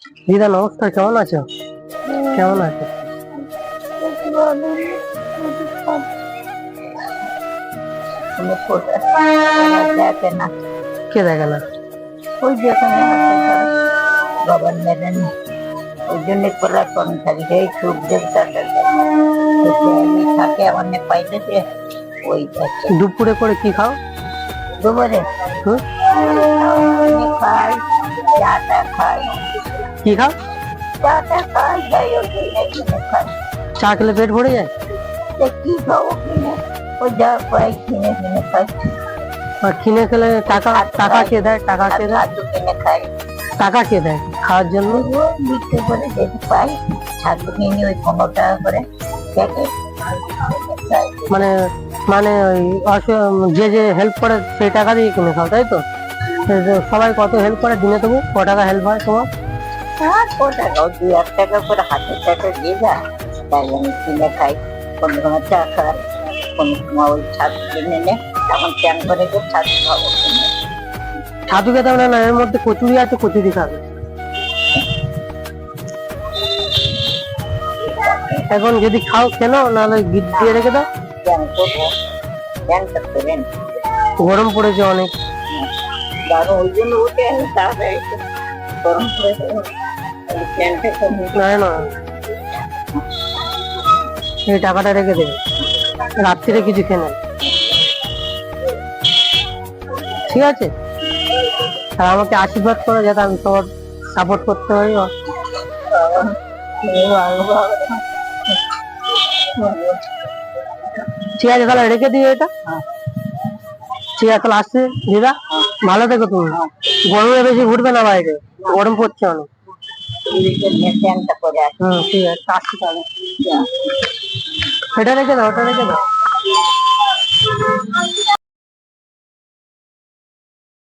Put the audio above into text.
দিদা নমস্কার, কেমন আছো? কেমন আছো? দেখে না, কে দেখে না? ওই যেখানে বাবার মেরেন, ওই জন্য করার কম থাকি সেই সূর্যের কাছে থাকে আমার পাইতেছে ওই থাকে। দুপুরে করে কি খাও? দুপুরে হুম? খাই, চাটা খাই, কি খাও? চাটা খাই, যাই হোক কিনে কিনে খাই। চা খেলে পেট ভরে যায়? কি খাবো কিনে, ওই যা পাই কিনে কিনে খাই। আর কিনে খেলে টাকা টাকা কে দেয়? টাকা কে দেয়? কিনে খাই। টাকা কে দেয় খাওয়ার জন্য? বিক্রি করে যেতে পাই, ছাতু কিনে ওই 15 টাকা করে প্যাকেট। মানে মানে ওই যে যে হেল্প করে সেই টাকা দিয়ে কিনে খাও, তাই তো? সবাই কত হেল্প করে দিনে, তবু ক টাকা হেল্প হয় তোমার? টাকা 2-1 টাকা করে হাতের টাকা দিয়ে যায়, তাই আমি কিনে খাই। কোনো কোনো চা খাই, কোনো সময় ওই ছাতু কিনে নে, তখন চ্যান করে যে ছাতু খাবো কিনে। ছাতু খেতে হবে না, এর মধ্যে কচুরি আছে, কচুরি খাবে। এখন যদি খাও কেন, নাহলে গিট দিয়ে রেখে দাও। চ্যান করবো, চ্যানটা করেন, গরম পড়েছে অনেক। দারুণ ওই জন্য উঠে আমি তাড়াতাড়ি গরম করে চ্যানটা করে। না না, এই টাকাটা রেখে দেবে, রাত্রিরে কিছু খেয়ে নেবে, ঠিক আছে? আর আমাকে আশীর্বাদ করো যাতে আমি তোমার সাপোর্ট করতে পারি। ঠিক আছে, তাহলে রেখে দিও এটা। ঠিক আছে, তাহলে আসছি দিদা, ভালো থেকো তুমি। গরমে বেশি ঘুরবে না বাইরে, গরম পড়ছে অনেক। চ্যানটা করে আসি। ঠিক আছে, আসছি তাহলে। এটা রেখে দাও, ওটা রেখে দাও।